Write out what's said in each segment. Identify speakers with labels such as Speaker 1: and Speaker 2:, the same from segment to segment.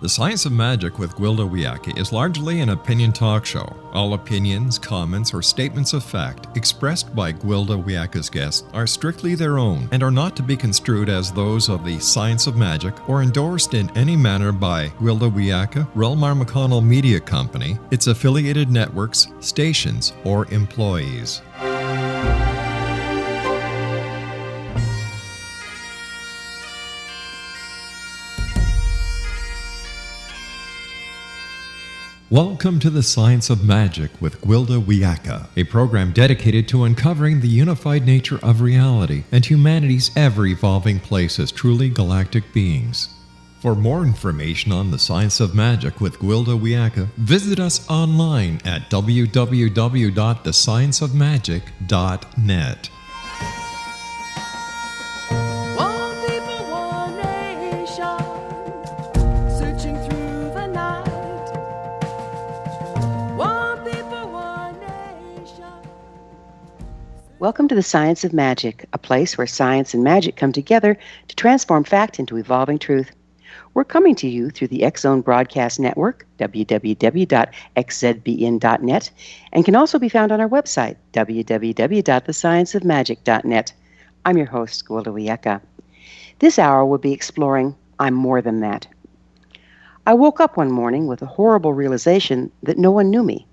Speaker 1: The Science of Magic with Gwilda Wiyaka is largely an opinion talk show. All opinions, comments, or statements of fact expressed by Gwilda Wiyaka's guests are strictly their own and are not to be construed as those of the Science of Magic or endorsed in any manner by Gwilda Wiyaka, Relmar McConnell Media Company, its affiliated networks, stations, or employees. Welcome to the Science of Magic with Gwilda Wiyaka, a program dedicated to uncovering the unified nature of reality and humanity's ever-evolving place as truly galactic beings. For more information on the Science of Magic with Gwilda Wiyaka, visit us online at www.thescienceofmagic.net.
Speaker 2: Welcome to the Science of Magic, a place where science and magic come together to transform fact into evolving truth. We're coming to you through the X-Zone Broadcast Network, www.xzbn.net, and can also be found on our website, www.thescienceofmagic.net. I'm your host, Gwilda Wiyaka. This hour we'll be exploring I'm More Than That. I woke up one morning with a horrible realization that no one knew me.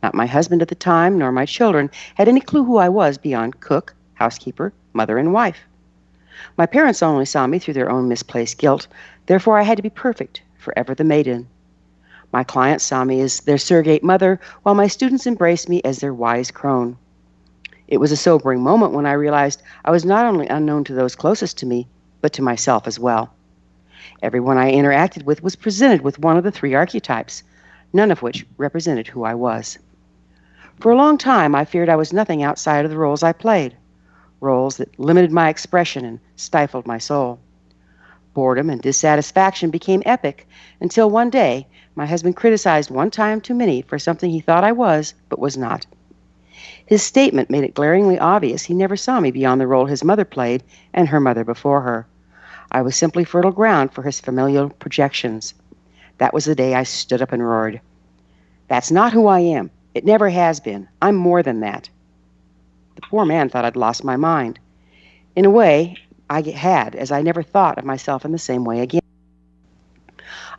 Speaker 2: Not my husband at the time, nor my children had any clue who I was beyond cook, housekeeper, mother, and wife. My parents only saw me through their own misplaced guilt, therefore I had to be perfect, forever the maiden. My clients saw me as their surrogate mother, while my students embraced me as their wise crone. It was a sobering moment when I realized I was not only unknown to those closest to me, but to myself as well. Everyone I interacted with was presented with one of the three archetypes, none of which represented who I was. For a long time, I feared I was nothing outside of the roles I played, roles that limited my expression and stifled my soul. Boredom and dissatisfaction became epic until one day, my husband criticized one time too many for something he thought I was, but was not. His statement made it glaringly obvious he never saw me beyond the role his mother played and her mother before her. I was simply fertile ground for his familial projections. That was the day I stood up and roared. That's not who I am. It never has been. I'm more than that. The poor man thought I'd lost my mind. In a way, I had, as I never thought of myself in the same way again.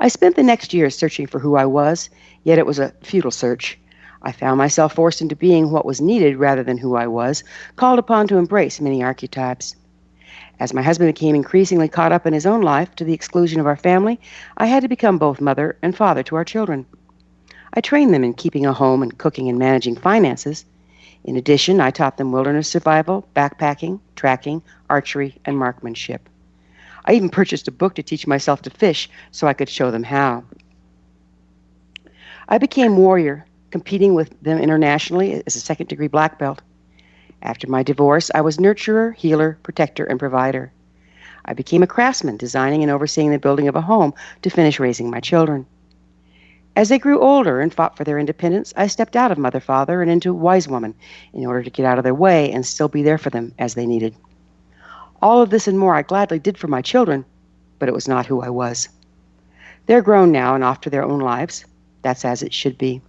Speaker 2: I spent the next year searching for who I was, yet it was a futile search. I found myself forced into being what was needed rather than who I was, called upon to embrace many archetypes. As my husband became increasingly caught up in his own life to the exclusion of our family, I had to become both mother and father to our children. I trained them in keeping a home and cooking and managing finances. In addition, I taught them wilderness survival, backpacking, tracking, archery, and marksmanship. I even purchased a book to teach myself to fish so I could show them how. I became warrior, competing with them internationally as a second-degree black belt. After my divorce, I was nurturer, healer, protector, and provider. I became a craftsman, designing and overseeing the building of a home to finish raising my children. As they grew older and fought for their independence, I stepped out of mother-father and into wise woman in order to get out of their way and still be there for them as they needed. All of this and more I gladly did for my children, but it was not who I was. They're grown now and off to their own lives. That's as it should be.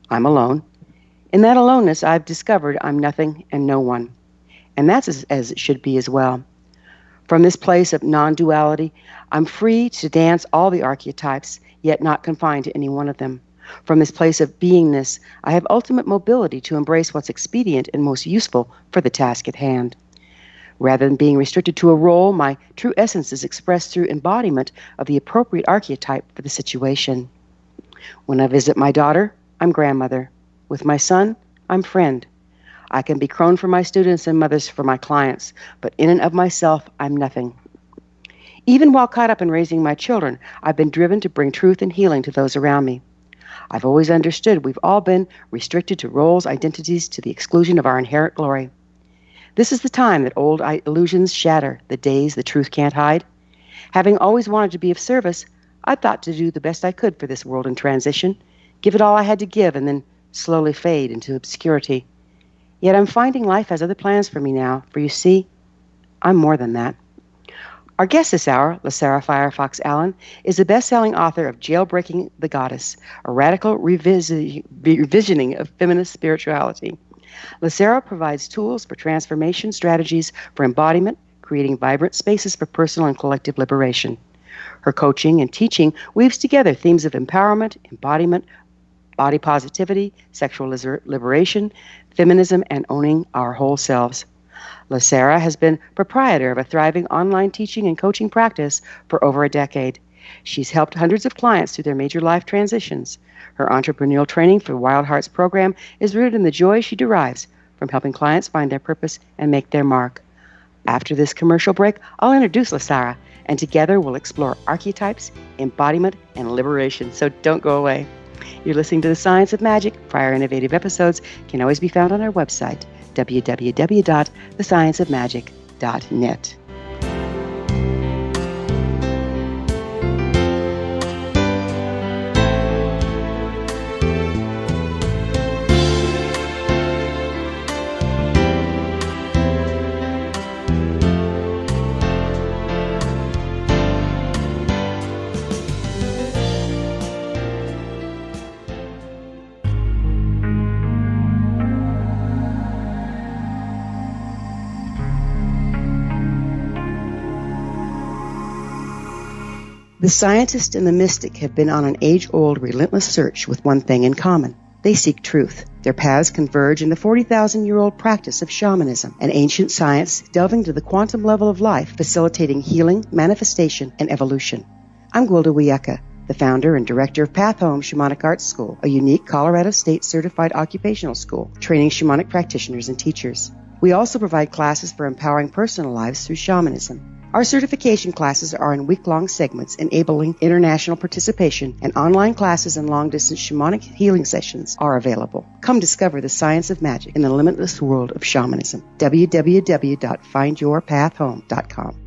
Speaker 2: I'm alone. In that aloneness, I've discovered I'm nothing and no one. And that's as it should be as well. From this place of non-duality, I'm free to dance all the archetypes, yet not confined to any one of them. From this place of beingness, I have ultimate mobility to embrace what's expedient and most useful for the task at hand. Rather than being restricted to a role, my true essence is expressed through embodiment of the appropriate archetype for the situation. When I visit my daughter, I'm grandmother. With my son, I'm friend. I can be crone for my students and mothers for my clients, but in and of myself, I'm nothing. Even while caught up in raising my children, I've been driven to bring truth and healing to those around me. I've always understood we've all been restricted to roles, identities, to the exclusion of our inherent glory. This is the time that old illusions shatter, the days the truth can't hide. Having always wanted to be of service, I thought to do the best I could for this world in transition, give it all I had to give, and then slowly fade into obscurity. Yet I'm finding life has other plans for me now, for you see, I'm more than that. Our guest this hour, LASARA FIREFOX ALLEN, is the best-selling author of Jailbreaking the Goddess, a radical revisioning of feminist spirituality. LASARA provides tools for transformation strategies for embodiment, creating vibrant spaces for personal and collective liberation. Her coaching and teaching weaves together themes of empowerment, embodiment, body positivity, sexual liberation, feminism, and owning our whole selves. LASARA has been proprietor of a thriving online teaching and coaching practice for over a decade. She's helped hundreds of clients through their major life transitions. Her entrepreneurial training for Wild Hearts program is rooted in the joy she derives from helping clients find their purpose and make their mark. After this commercial break, I'll introduce LASARA, and together we'll explore archetypes, embodiment, and liberation. So don't go away. You're listening to The Science of Magic. Prior innovative episodes can always be found on our website, www.thescienceofmagic.net. The scientist and the mystic have been on an age-old, relentless search with one thing in common. They seek truth. Their paths converge in the 40,000-year-old practice of shamanism, an ancient science delving to the quantum level of life, facilitating healing, manifestation, and evolution. I'm Gwilda Wiyaka, the founder and director of Path Home Shamanic Arts School, a unique Colorado State-certified occupational school, training shamanic practitioners and teachers. We also provide classes for empowering personal lives through shamanism. Our certification classes are in week-long segments enabling international participation, and online classes and long-distance shamanic healing sessions are available. Come discover the science of magic in the limitless world of shamanism. www.findyourpathhome.com.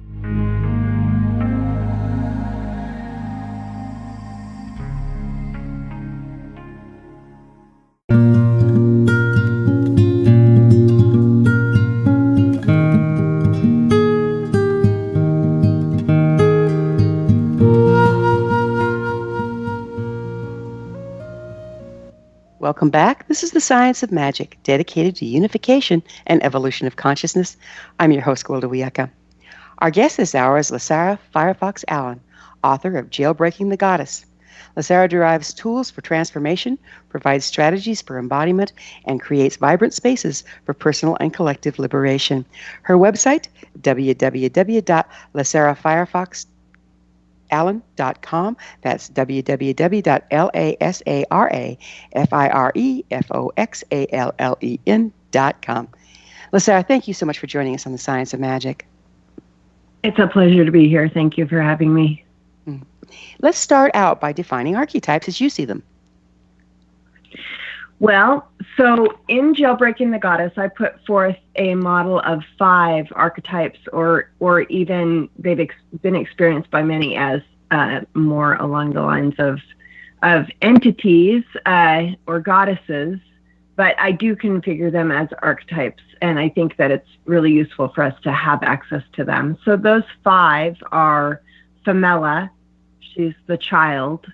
Speaker 2: Welcome back. This is The Science of Magic, dedicated to unification and evolution of consciousness. I'm your host, Gwilda Wiyaka. Our guest this hour is LASARA FIREFOX ALLEN, author of Jailbreaking the Goddess. LASARA derives tools for transformation, provides strategies for embodiment, and creates vibrant spaces for personal and collective liberation. Her website, www.lasarafirefox.com. Allen.com. That's www.LASARAFIREFOXALLEN.com. LASARA, thank you so much for joining us on The Science of Magic.
Speaker 3: It's a pleasure to be here. Thank you for having me.
Speaker 2: Let's start out by defining archetypes as you see them.
Speaker 3: Well, so in Jailbreaking the Goddess, I put forth a model of 5 archetypes, or even they've been experienced by many as more along the lines of entities or goddesses, but I do configure them as archetypes, and I think that it's really useful for us to have access to them. So those 5 are Femella, she's the child;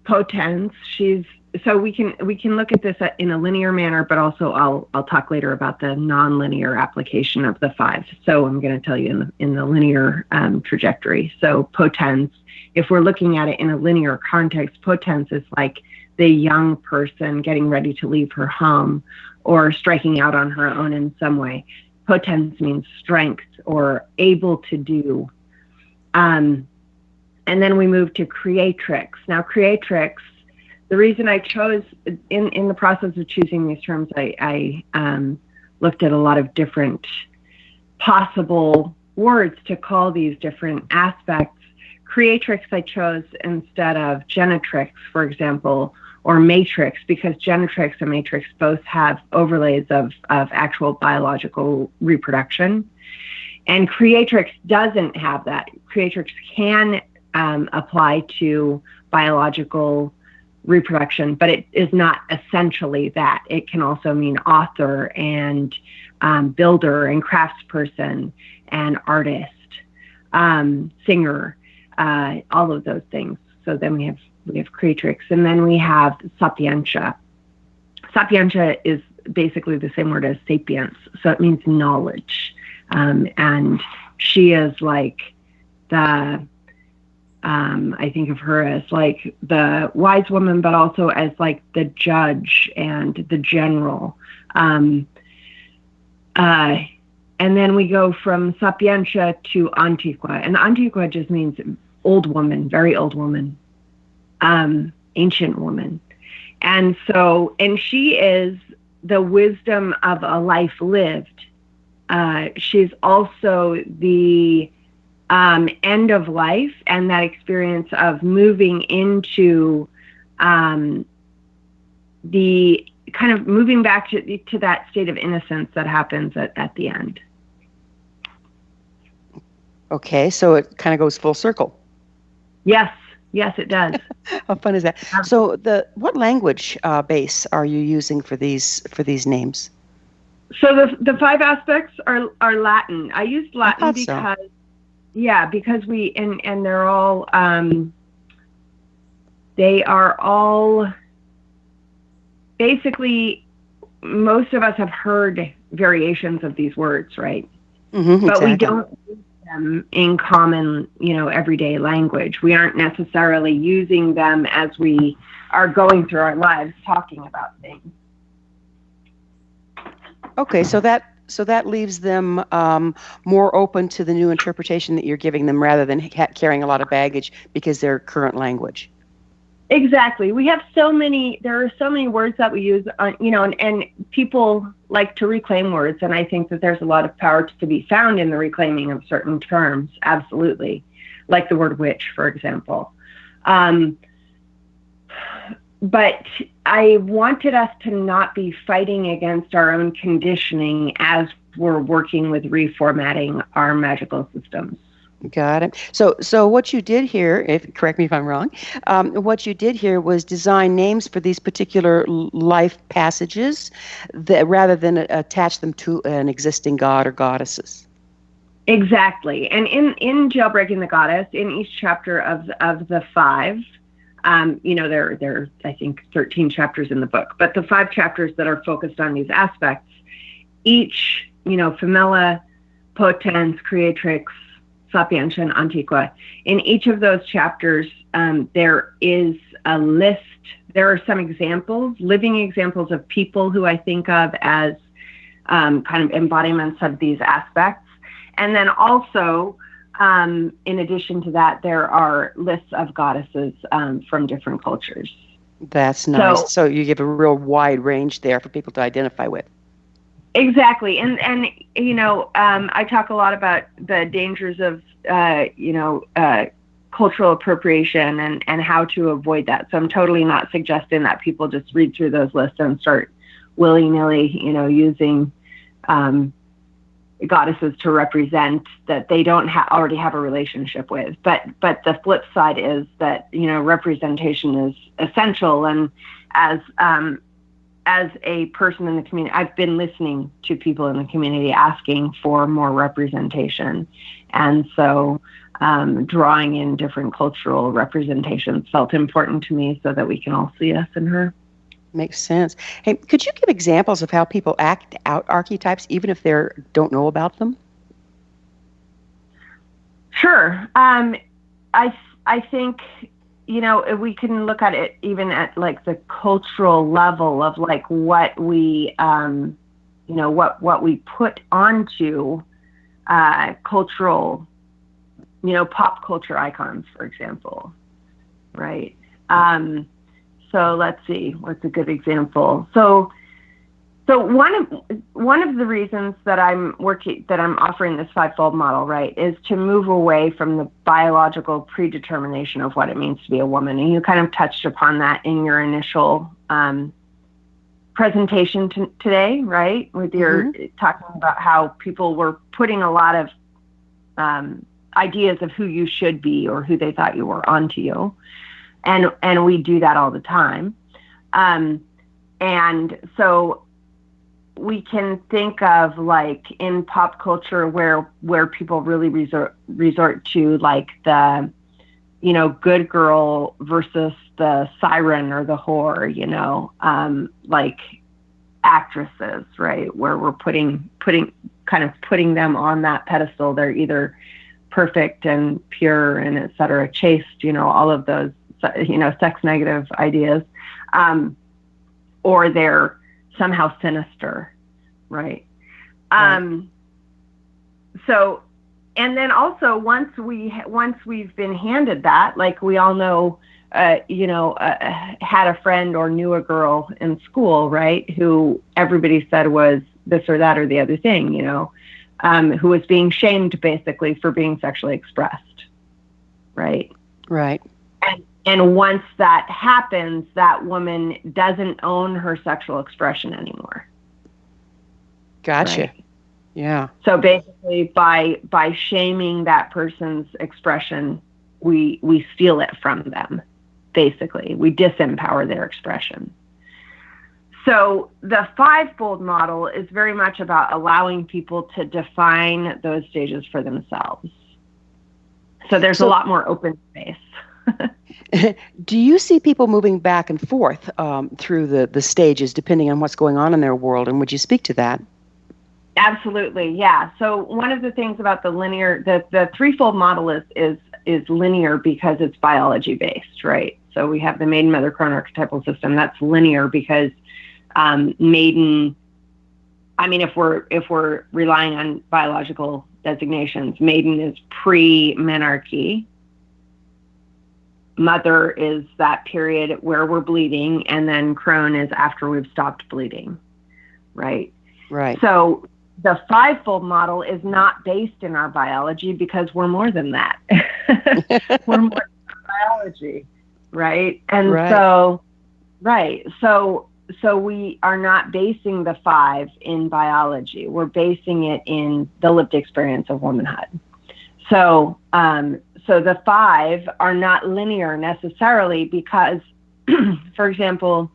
Speaker 3: Potens, so we can look at this in a linear manner, but also I'll talk later about the non-linear application of the 5. So I'm going to tell you in the linear trajectory. So Potens, if we're looking at it in a linear context, Potens is like the young person getting ready to leave her home or striking out on her own in some way. Potens means strength or able to do. And then we move to Creatrix. Now, Creatrix, the reason I chose, in the process of choosing these terms, I looked at a lot of different possible words to call these different aspects. Creatrix I chose instead of Genetrix, for example, or Matrix, because Genetrix and Matrix both have overlays of actual biological reproduction. And Creatrix doesn't have that. Creatrix can apply to biological reproduction, but it is not essentially that. It can also mean author and builder and craftsperson and artist. singer, all of those things. So then we have creatrix, and then we have sapientia. Sapientia is basically the same word as sapiens, so it means knowledge. And she is like the, I think of her as like the wise woman, but also as like the judge and the general. And then we go from sapientia to antiqua, and antiqua just means old woman, very old woman, ancient woman. And she is the wisdom of a life lived. She's also the end of life and that experience of moving into the kind of moving back to that state of innocence that happens at the end.
Speaker 2: Okay, so it kind of goes full circle.
Speaker 3: Yes, it does.
Speaker 2: How fun is that? So what language base are you using for these names?
Speaker 3: So the 5 aspects are Latin. I used Latin because we and they're all they are all basically, most of us have heard variations of these words, right?
Speaker 2: Mm-hmm,
Speaker 3: but
Speaker 2: exactly.
Speaker 3: We don't use them in common, everyday language. We aren't necessarily using them as we are going through our lives talking about things.
Speaker 2: Okay, so that leaves them more open to the new interpretation that you're giving them, rather than carrying a lot of baggage because they're current language.
Speaker 3: Exactly. There are so many words that we use, and people like to reclaim words. And I think that there's a lot of power to be found in the reclaiming of certain terms. Absolutely. Like the word witch, for example. But I wanted us to not be fighting against our own conditioning as we're working with reformatting our magical systems.
Speaker 2: Got it. So what you did here, correct me if I'm wrong, what you did here was design names for these particular life passages rather than attach them to an existing god or goddesses.
Speaker 3: Exactly. And in Jailbreaking the Goddess, in each chapter of the 5, there are, I think, 13 chapters in the book, but the 5 chapters that are focused on these aspects, each, femella, potens, creatrix, sapientia, and antiqua. In each of those chapters, there is a list. There are some examples, living examples of people who I think of as kind of embodiments of these aspects. And then also, in addition to that, there are lists of goddesses from different cultures.
Speaker 2: That's nice. So you give a real wide range there for people to identify with.
Speaker 3: Exactly. And I talk a lot about the dangers of, cultural appropriation and how to avoid that. So I'm totally not suggesting that people just read through those lists and start willy-nilly, using goddesses to represent that they don't already have a relationship with. But the flip side is that, representation is essential. And as a person in the community, I've been listening to people in the community asking for more representation. And so drawing in different cultural representations felt important to me so that we can all see us in her.
Speaker 2: Makes sense. Hey, could you give examples of how people act out archetypes, even if they don't know about them?
Speaker 3: Sure. I think, we can look at it even at like the cultural level of like what we, what we put onto cultural, pop culture icons, for example, right? So let's see, what's a good example? So one of the reasons that I'm offering this 5-fold model, right, is to move away from the biological predetermination of what it means to be a woman. And you kind of touched upon that in your initial presentation today, right? With your talking about how people were putting a lot of ideas of who you should be or who they thought you were onto you. And we do that all the time. And so we can think of, like, in pop culture where people really resort to, like, the, good girl versus the siren or the whore, like actresses, right? Where we're putting them on that pedestal. They're either perfect and pure and et cetera, chaste, all of those, sex negative ideas, or they're somehow sinister, right? So, and then also once we've been handed that, like we all know, had a friend or knew a girl in school, right, who everybody said was this or that or the other thing, who was being shamed basically for being sexually expressed, right?
Speaker 2: Right.
Speaker 3: And once that happens, that woman doesn't own her sexual expression anymore.
Speaker 2: Gotcha.
Speaker 3: Right?
Speaker 2: Yeah.
Speaker 3: So basically, by shaming that person's expression, we steal it from them. Basically, we disempower their expression. So the fivefold model is very much about allowing people to define those stages for themselves. So there's a lot more open space.
Speaker 2: Do you see people moving back and forth through the stages depending on what's going on in their world? And would you speak to that?
Speaker 3: Absolutely, yeah. So one of the things about the threefold model is linear because it's biology based, right? So we have the maiden, mother, crone archetypal system. That's linear because maiden. I mean, if we're relying on biological designations, maiden is pre-menarche. Mother is that period where we're bleeding, and then crone is after we've stopped bleeding, right?
Speaker 2: Right.
Speaker 3: So the fivefold model is not based in our biology because we're more than that. We're more than biology, right? And so we are not basing the five in biology. We're basing it in the lived experience of womanhood. So the five are not linear necessarily because, for example,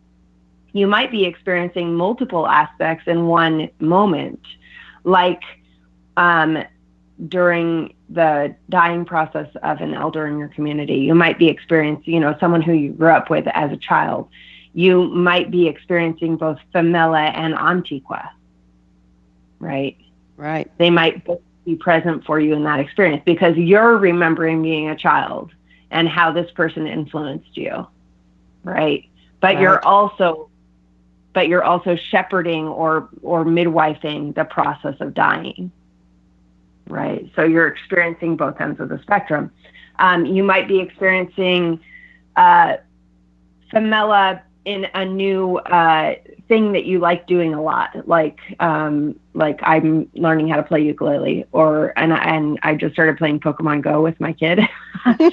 Speaker 3: you might be experiencing multiple aspects in one moment, like during the dying process of an elder in your community. You might be experiencing, someone who you grew up with as a child. You might be experiencing both femella and antiqua, right?
Speaker 2: Right.
Speaker 3: They might both be present for you in that experience because you're remembering being a child and how this person influenced you, right? But you're also shepherding or midwifing the process of dying, right? So you're experiencing both ends of the spectrum. You might be experiencing femella in a new thing that you like doing a lot, like I'm learning how to play ukulele, and I just started playing Pokemon Go with my kid.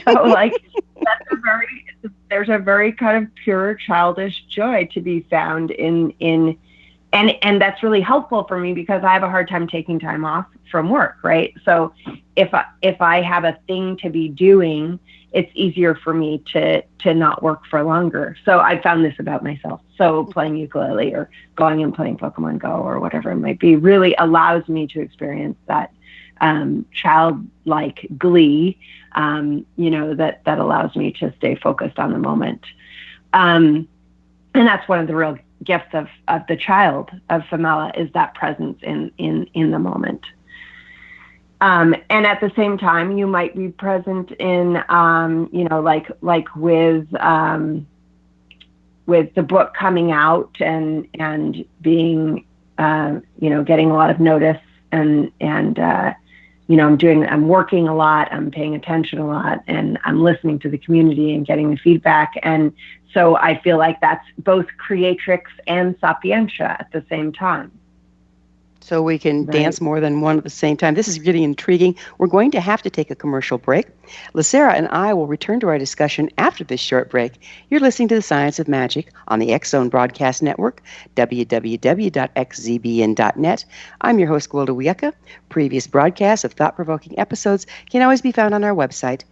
Speaker 3: So there's a very kind of pure childish joy to be found in and that's really helpful for me because I have a hard time taking time off from work, right? So if I have a thing to be doing, it's easier for me to not work for longer. So I found this about myself. So playing ukulele or going and playing Pokemon Go or whatever it might be really allows me to experience that childlike glee, that allows me to stay focused on the moment. And that's one of the real gifts of the child of femella is that presence in the moment. And at the same time, you might be present in, like with the book coming out and being, getting a lot of notice and I'm working a lot, I'm paying attention a lot, and I'm listening to the community and getting the feedback. And so I feel like that's both creatrix and sapientia at the same time.
Speaker 2: So we can dance more than one at the same time. This is getting intriguing. We're going to have to take a commercial break. LASARA and I will return to our discussion after this short break. You're listening to The Science of Magic on the X-Zone Broadcast Network, www.xzbn.net. I'm your host, Gwilda Wiyaka. Previous broadcasts of thought-provoking episodes can always be found on our website,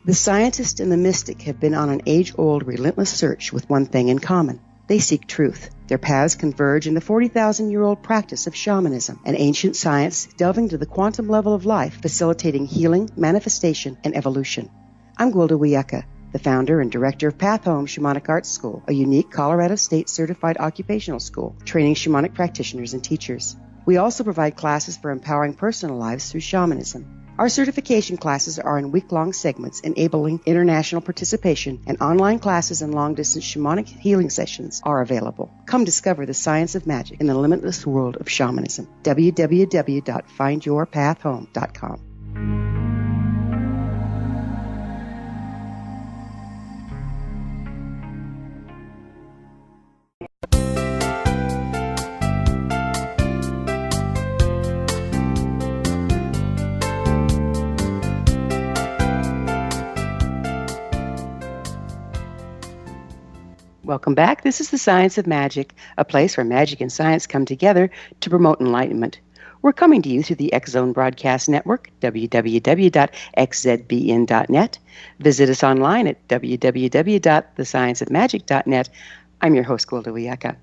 Speaker 2: The scientist and the mystic have been on an age-old, relentless search with one thing in common. They seek truth. Their paths converge in the 40,000-year-old practice of shamanism, an ancient science delving to the quantum level of life, facilitating healing, manifestation, and evolution. I'm Gwilda Wiyaka, the founder and director of Path Home Shamanic Arts School, a unique Colorado State certified occupational school training shamanic practitioners and teachers. We also provide classes for empowering personal lives through shamanism. Our certification classes are in week-long segments enabling international participation, and online classes and long-distance shamanic healing sessions are available. Come discover the science of magic in the limitless world of shamanism. www.findyourpathhome.com. Welcome back. This is The Science of Magic, a place where magic and science come together to promote enlightenment. We're coming to you through the X-Zone Broadcast Network, www.xzbn.net. Visit us online at www.thescienceofmagic.net. I'm your host, Gwilda Wiyaka.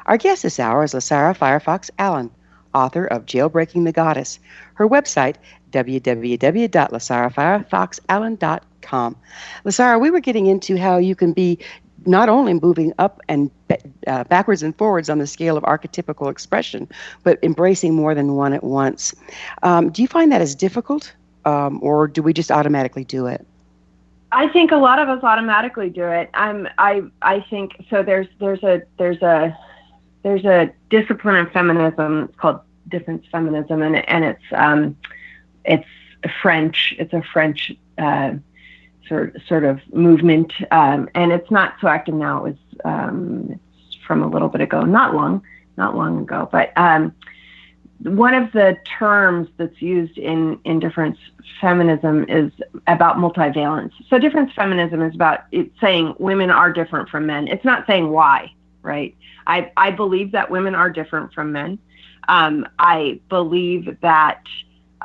Speaker 2: Our guest this hour is LASARA FIREFOX ALLEN, author of Jailbreaking the Goddess. Her website, www.lasarafirefoxallen.com. LASARA, we were getting into how you can be not only moving up and backwards and forwards on the scale of archetypical expression, but embracing more than one at once. Do you find that as difficult, or do we just automatically do it?
Speaker 3: I think a lot of us automatically do it. I think so. There's a discipline in feminism. It's called difference feminism, and it's French. It's a French sort of movement, and it's not so active now. It was it's from a little bit ago, not long ago. But one of the terms that's used in difference feminism is about multivalence. So difference feminism is about it saying women are different from men. It's not saying why, right? I believe that women are different from men. I believe that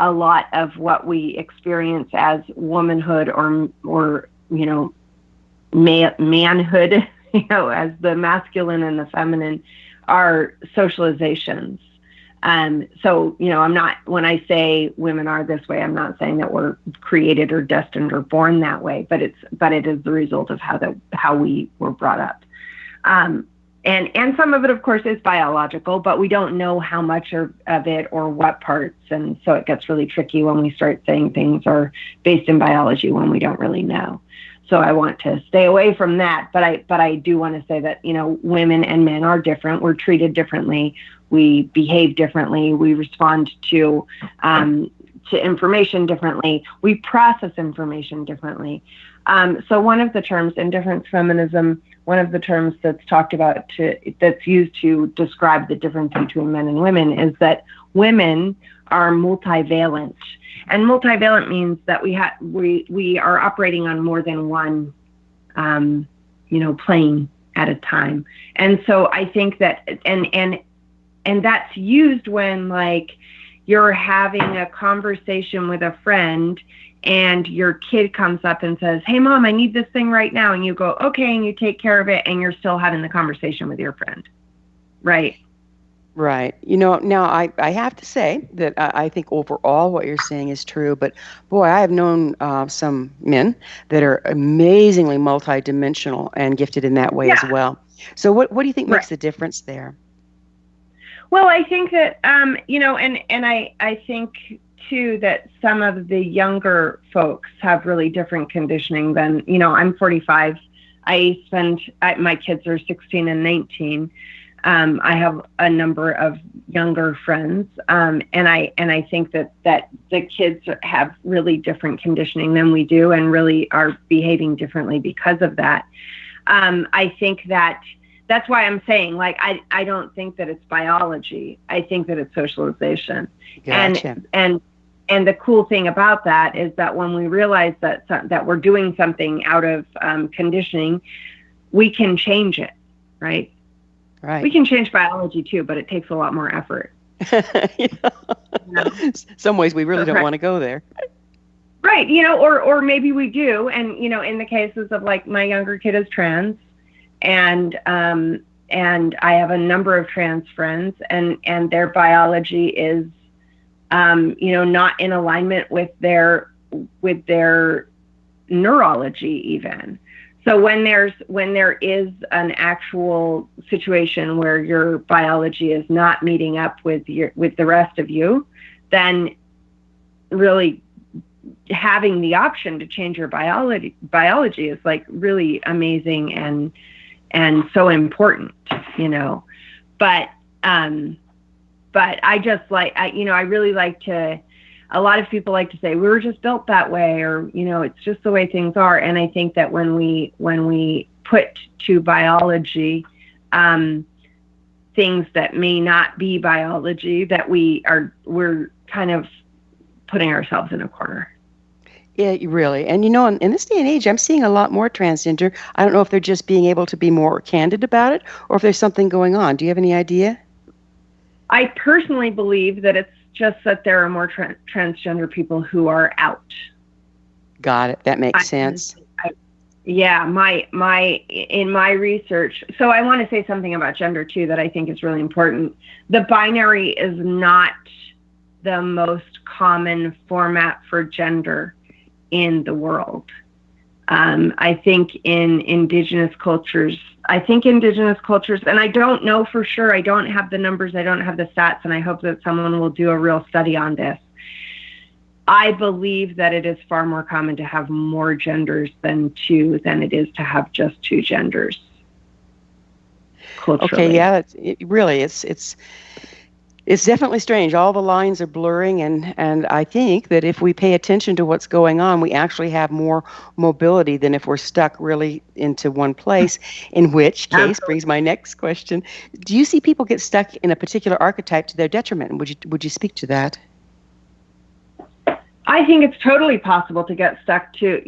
Speaker 3: a lot of what we experience as womanhood or manhood, as the masculine and the feminine, are socializations. So, I'm not, when I say women are this way, I'm not saying that we're created or destined or born that way, but it is the result of how we were brought up. And some of it, of course, is biological, but we don't know how much of it or what parts. And so it gets really tricky when we start saying things are based in biology when we don't really know. So I want to stay away from that. But I do want to say that, women and men are different. We're treated differently. We behave differently. We respond to information differently. We process information differently. So one of the terms in difference feminism, one of the terms that's talked about that's used to describe the difference between men and women is that women are multivalent. And multivalent means that we are operating on more than one, plane at a time. And so I think that, and that's used when you're having a conversation with a friend and your kid comes up and says, "Hey, Mom, I need this thing right now." And you go, "Okay," and you take care of it, and you're still having the conversation with your friend. Right.
Speaker 2: Right. Now I have to say that I think overall what you're saying is true, but boy, I have known some men that are amazingly multidimensional and gifted in that way as well. So what do you think makes the difference there?
Speaker 3: Well, I think that, and I think too that some of the younger folks have really different conditioning than, I'm 45. My kids are 16 and 19. I have a number of younger friends, and I think that the kids have really different conditioning than we do, and really are behaving differently because of that. I think that's why I'm saying, I don't think that it's biology. I think that it's socialization.
Speaker 2: Gotcha.
Speaker 3: And the cool thing about that is that when we realize that we're doing something out of conditioning, we can change it, right?
Speaker 2: Right.
Speaker 3: We can change biology too, but it takes a lot more effort.
Speaker 2: Some ways we really don't want to go there.
Speaker 3: Right. Or maybe we do. And, in the cases of like my younger kid is trans, and I have a number of trans friends, and their biology is, not in alignment with their neurology even. So when there is an actual situation where your biology is not meeting up with the rest of you, then really having the option to change your biology is like really amazing and so important, but I just I really like to, a lot of people like to say we were just built that way, or it's just the way things are. And I think that when we put to biology things that may not be biology, that we're kind of putting ourselves in a corner.
Speaker 2: Yeah, really. And in this day and age, I'm seeing a lot more transgender. I don't know if they're just being able to be more candid about it, or if there's something going on. Do you have any idea?
Speaker 3: I personally believe that it's just that there are more transgender people who are out.
Speaker 2: Got it. That makes sense.
Speaker 3: In my research, so I want to say something about gender too that I think is really important. The binary is not the most common format for gender in the world. I think in indigenous cultures, and I don't know for sure, I don't have the numbers, I don't have the stats, and I hope that someone will do a real study on this. I believe that it is far more common to have more genders than it is to have just two genders. Culturally.
Speaker 2: Okay, yeah, it's definitely strange. All the lines are blurring, and I think that if we pay attention to what's going on, we actually have more mobility than if we're stuck really into one place, in which case brings my next question. Do you see people get stuck in a particular archetype to their detriment? Would you speak to that?
Speaker 3: I think it's totally possible to get stuck to,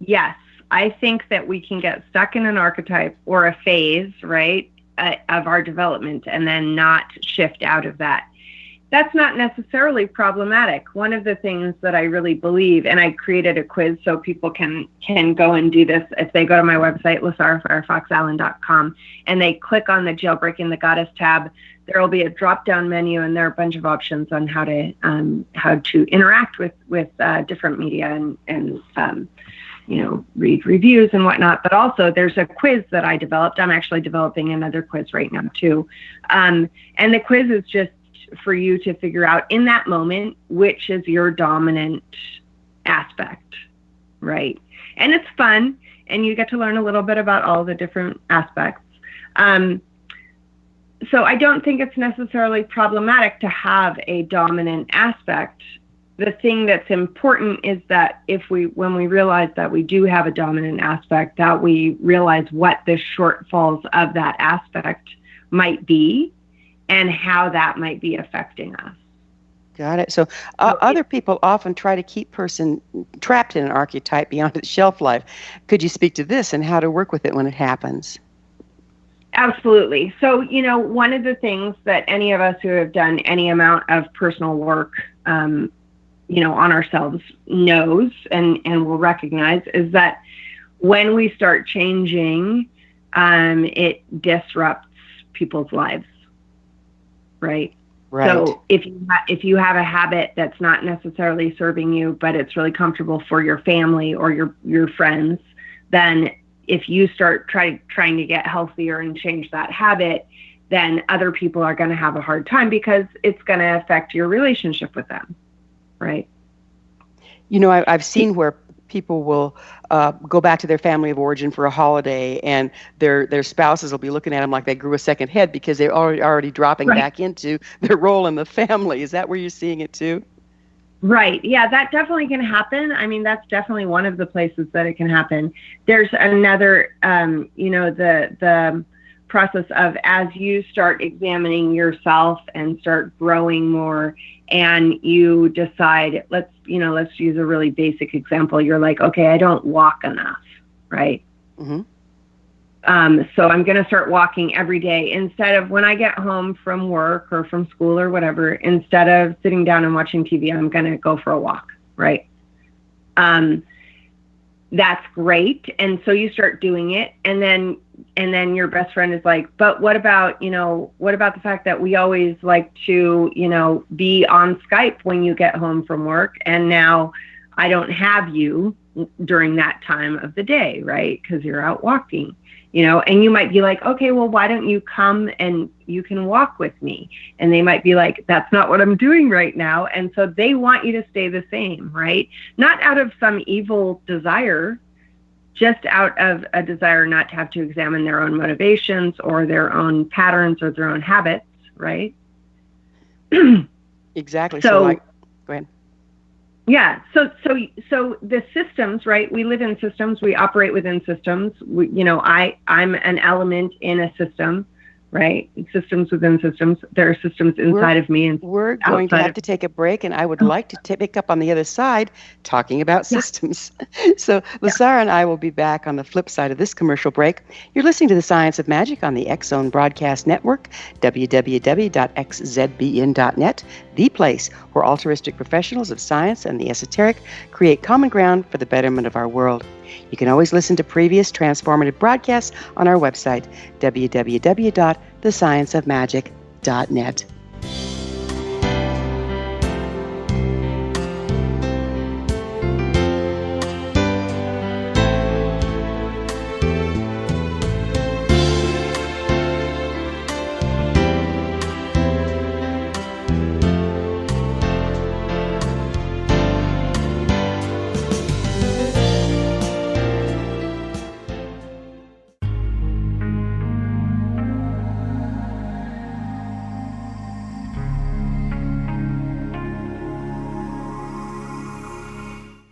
Speaker 3: yes, I think that we can get stuck in an archetype or a phase, right, of our development, and then not shift out of that. That's not necessarily problematic. One of the things that I really believe, and I created a quiz so people can go and do this if they go to my website, LASARAFIREFOXALLEN.com, and they click on the Jailbreaking the Goddess tab. There will be a drop-down menu, and there are a bunch of options on how to interact with different media and read reviews and whatnot. But also there's a quiz that I developed. I'm actually developing another quiz right now too. And the quiz is just for you to figure out in that moment, which is your dominant aspect, right? And it's fun, and you get to learn a little bit about all the different aspects. So I don't think it's necessarily problematic to have a dominant aspect. The thing that's important is that when we realize that we do have a dominant aspect, that we realize what the shortfalls of that aspect might be and how that might be affecting us.
Speaker 2: Got it. So other people often try to keep person trapped in an archetype beyond its shelf life. Could you speak to this and how to work with it when it happens?
Speaker 3: Absolutely. So, one of the things that any of us who have done any amount of personal work, on ourselves knows and will recognize is that when we start changing, it disrupts people's lives, right?
Speaker 2: Right.
Speaker 3: So if you have a habit that's not necessarily serving you, but it's really comfortable for your family or your friends, then if you start trying to get healthier and change that habit, then other people are going to have a hard time because it's going to affect your relationship with them, right?
Speaker 2: I've seen where people will go back to their family of origin for a holiday, and their spouses will be looking at them like they grew a second head because they're already dropping back into their role in the family. Is that where you're seeing it too?
Speaker 3: Right. Yeah, that definitely can happen. I mean, that's definitely one of the places that it can happen. There's another, the process of as you start examining yourself and start growing more, and you decide, let's use a really basic example. You're like, okay, I don't walk enough, right? Mm-hmm. So I'm going to start walking every day instead of when I get home from work or from school or whatever, instead of sitting down and watching TV, I'm going to go for a walk, right? That's great. And so you start doing it, and then your best friend is like, but what about the fact that we always like to, be on Skype when you get home from work, and now I don't have you during that time of the day, right? Because you're out walking, and you might be like, okay, well, why don't you come and you can walk with me? And they might be like, that's not what I'm doing right now. And so they want you to stay the same, right? Not out of some evil desire, just out of a desire not to have to examine their own motivations or their own patterns or their own habits, right?
Speaker 2: Exactly.
Speaker 3: So
Speaker 2: go ahead.
Speaker 3: Yeah. So the systems, right? We live in systems. We operate within systems. I'm an element in a system, right? Systems within systems. There are systems inside of me. And
Speaker 2: we're going to have to take a break, and I would like to pick up on the other side talking about systems. So LASARA and I will be back on the flip side of this commercial break. You're listening to The Science of Magic on the X-Zone Broadcast Network, www.xzbn.net, the place where altruistic professionals of science and the esoteric create common ground for the betterment of our world. You can always listen to previous transformative broadcasts on our website, www.thescienceofmagic.net.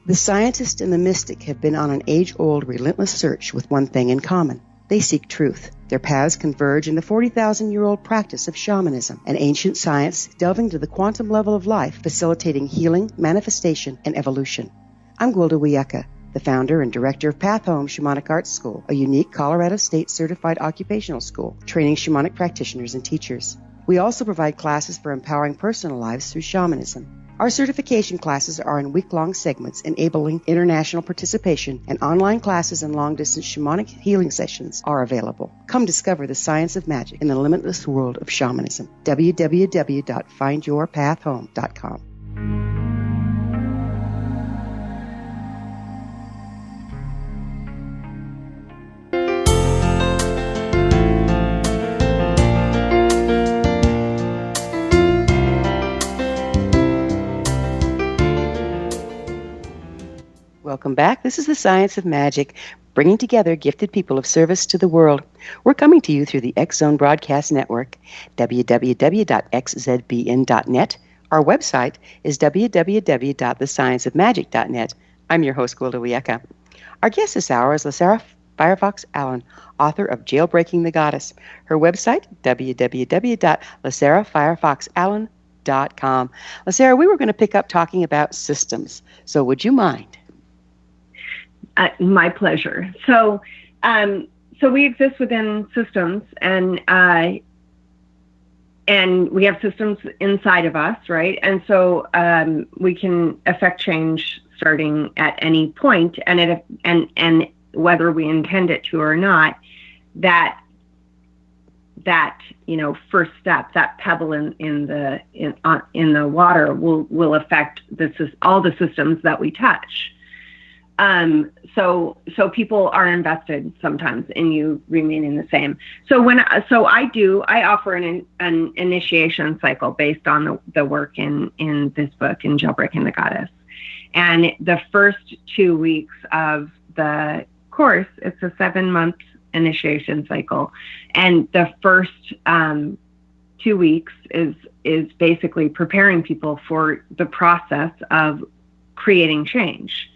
Speaker 2: The scientist and the mystic have been on an age-old, relentless search with one thing in common. They seek truth. Their paths converge in the 40,000-year-old practice of shamanism, an ancient science delving to the quantum level of life, facilitating healing, manifestation, and evolution. I'm Gwilda Wiyaka, the founder and director of Path Home Shamanic Arts School, a unique Colorado State certified occupational school training shamanic practitioners and teachers. We also provide classes for empowering personal lives through shamanism. Our certification classes are in week-long segments enabling international participation, and online classes and long-distance shamanic healing sessions are available. Come discover the science of magic in the limitless world of shamanism. www.findyourpathhome.com. Welcome back. This is The Science of Magic, bringing together gifted people of service to the world. We're coming to you through the X-Zone Broadcast Network, www.xzbn.net. Our website is www.thescienceofmagic.net. I'm your host, Gwilda Wiyaka. Our guest this hour is LASARA FIREFOX ALLEN, author of Jailbreaking the Goddess. Her website, www.LASARAFIREFOXAllen.com. LASARA, we were going to pick up talking about systems, so would you mind?
Speaker 3: My pleasure. So we exist within systems, and we have systems inside of us, right? And so we can affect change starting at any point, and whether we intend it to or not, that first step, that pebble in the water will affect all the systems that we touch. So people are invested sometimes in you remaining the same. So I offer an initiation cycle based on the work in this book, in Jailbreaking the Goddess. And the first 2 weeks of the course, it's a 7-month initiation cycle. And the first 2 weeks is basically preparing people for the process of creating change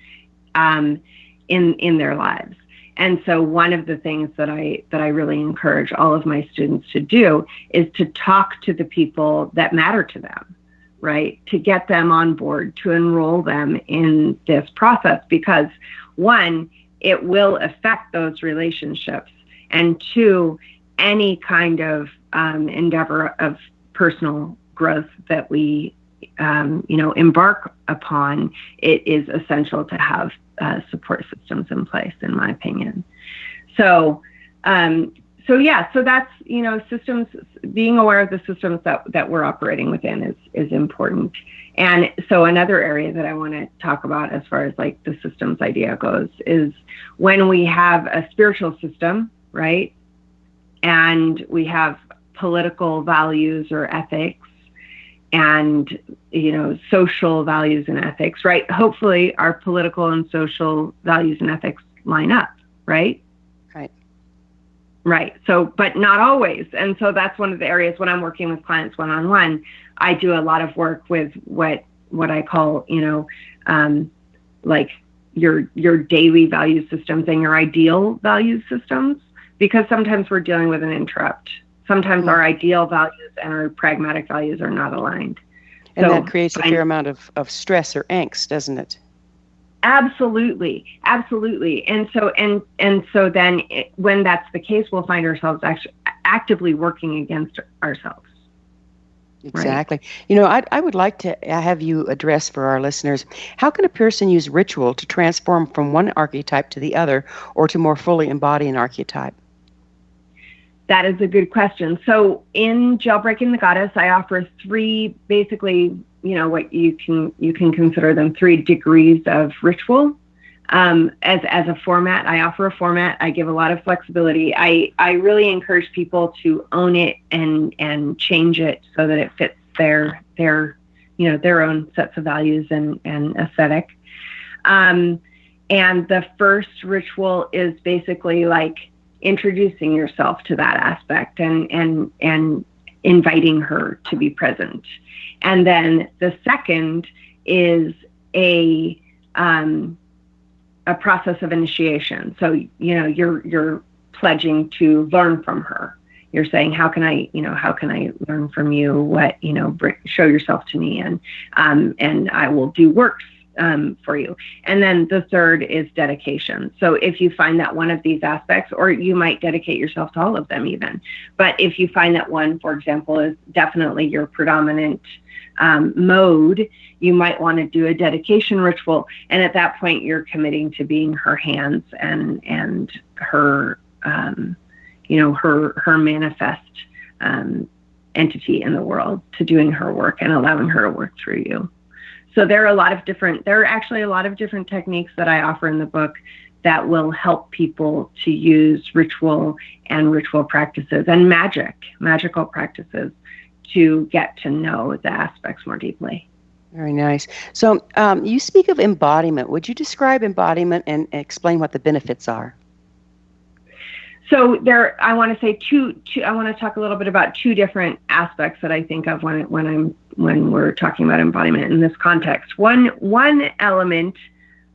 Speaker 3: in their lives. And so one of the things that I really encourage all of my students to do is to talk to the people that matter to them, right? To get them on board, to enroll them in this process, because one, it will affect those relationships and two, any kind of endeavor of personal growth that we embark upon, it is essential to have support systems in place, in my opinion. So that's, systems, being aware of the systems that we're operating within is important. And so another area that I want to talk about as far as like the systems idea goes is when we have a spiritual system, right? And we have political values or ethics and, social values and ethics, right? Hopefully our political and social values and ethics line up, right? Right. So, but not always. And so that's one of the areas when I'm working with clients one-on-one, I do a lot of work with what I call, like your daily value systems and your ideal value systems, because sometimes we're dealing with an interrupt. Sometimes our ideal values and our pragmatic values are not aligned.
Speaker 2: And that creates a fair amount of stress or angst, doesn't it?
Speaker 3: Absolutely. And so then when that's the case, we'll find ourselves actually actively working against ourselves.
Speaker 2: Exactly. Right? I would like to have you address for our listeners, how can a person use ritual to transform from one archetype to the other, or to more fully embody an archetype?
Speaker 3: That is a good question. So in Jailbreaking the Goddess, I offer three, basically, what you can consider them 3 degrees of ritual. As a format, I offer a format. I give a lot of flexibility. I really encourage people to own it and change it so that it fits their own sets of values and aesthetic. And the first ritual is basically like introducing yourself to that aspect and inviting her to be present. And then the second is a process of initiation. So, you're pledging to learn from her. You're saying, how can I learn from you? What, show yourself to me, and I will do works for you. And then the third is dedication. So if you find that one of these aspects, or you might dedicate yourself to all of them even, but if you find that one, for example, is definitely your predominant mode, you might want to do a dedication ritual. And at that point, you're committing to being her hands and her, her manifest entity in the world, to doing her work and allowing her to work through you. So there are actually a lot of different techniques that I offer in the book that will help people to use ritual and ritual practices and magical practices to get to know the aspects more deeply.
Speaker 2: Very nice. So you speak of embodiment. Would you describe embodiment and explain what the benefits are?
Speaker 3: So I want to talk a little bit about 2 different aspects that I think of when we're talking about embodiment in this context. One element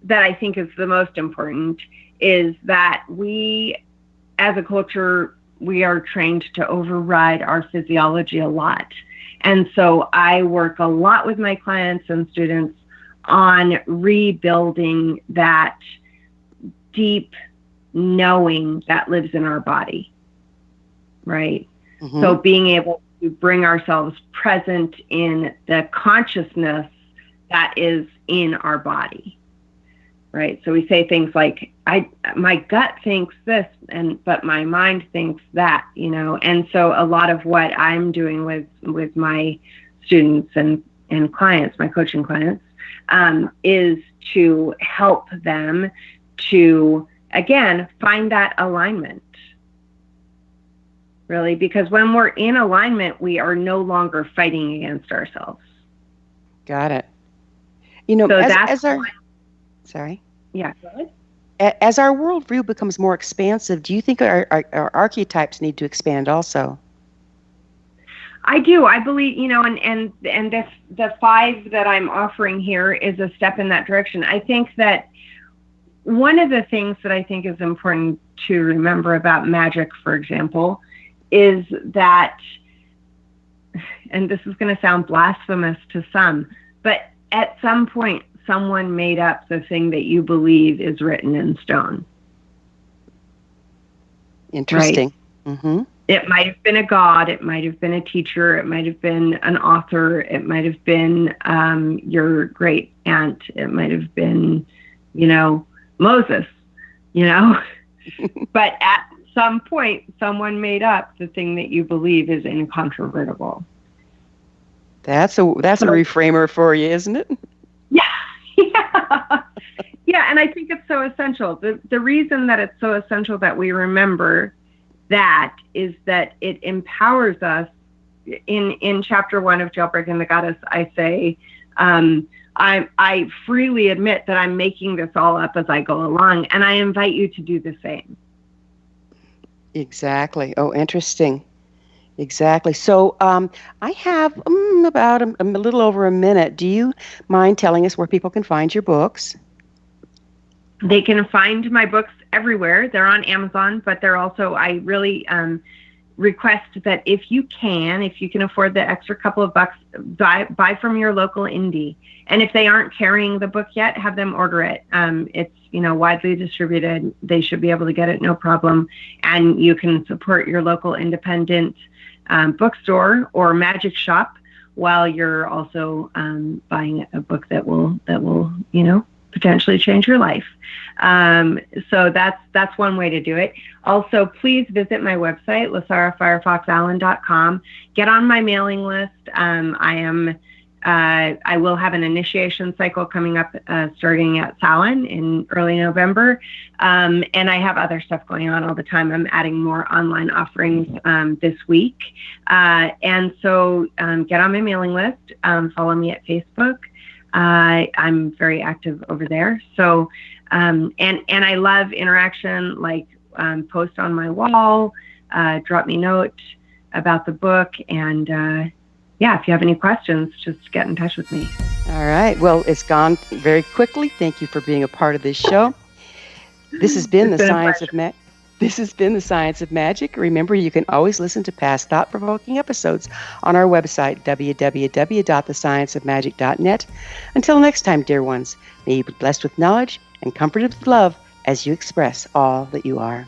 Speaker 3: that I think is the most important is that we, as a culture, we are trained to override our physiology a lot. And so I work a lot with my clients and students on rebuilding that deep knowing that lives in our body, right? Mm-hmm. So being able to bring ourselves present in the consciousness that is in our body, right? So we say things like, my gut thinks this, but my mind thinks that, and so a lot of what I'm doing with my students and clients, my coaching clients, is to help them to, again, find that alignment, really, because when we're in alignment, we are no longer fighting against ourselves.
Speaker 2: Got it.
Speaker 3: So
Speaker 2: sorry.
Speaker 3: Yeah, go ahead.
Speaker 2: As our worldview becomes more expansive, do you think our archetypes need to expand also?
Speaker 3: I do. I believe, and the 5 that I'm offering here is a step in that direction. I think that one of the things that I think is important to remember about magic, for example, is that, and this is going to sound blasphemous to some, but at some point, someone made up the thing that you believe is written in stone.
Speaker 2: Interesting. Right? Mm-hmm.
Speaker 3: It might have been a god. It might have been a teacher. It might have been an author. It might have been your great aunt. It might have been, Moses, But at some point, someone made up the thing that you believe is incontrovertible.
Speaker 2: That's a reframer for you, isn't it?
Speaker 3: Yeah. Yeah, and I think it's so essential. The reason that it's so essential that we remember that is that it empowers us. In chapter 1 of Jailbreaking the Goddess, I say, I freely admit that I'm making this all up as I go along, and I invite you to do the same.
Speaker 2: Exactly. Oh, interesting. Exactly. So I have about a little over a minute. Do you mind telling us where people can find your books?
Speaker 3: They can find my books everywhere. They're on Amazon, but they're also, I really request that if you can afford the extra couple of bucks, buy from your local indie. And if they aren't carrying the book yet, have them order it. It's widely distributed. They should be able to get it, no problem. And you can support your local independent bookstore or magic shop while you're also buying a book that will potentially change your life. So that's one way to do it. Also, please visit my website, LASARAFIREFOXALLEN.com. Get on my mailing list. I will have an initiation cycle coming up starting at Samhain in early November. And I have other stuff going on all the time. I'm adding more online offerings this week. And so get on my mailing list. Follow me at Facebook. I'm very active over there. So, and I love interaction, like post on my wall, drop me a note about the book. And if you have any questions, just get in touch with me.
Speaker 2: All right. Well, it's gone very quickly. Thank you for being a part of this show. This has been This has been The Science of Magic. Remember, you can always listen to past thought-provoking episodes on our website, www.thescienceofmagic.net. Until next time, dear ones, may you be blessed with knowledge and comforted with love as you express all that you are.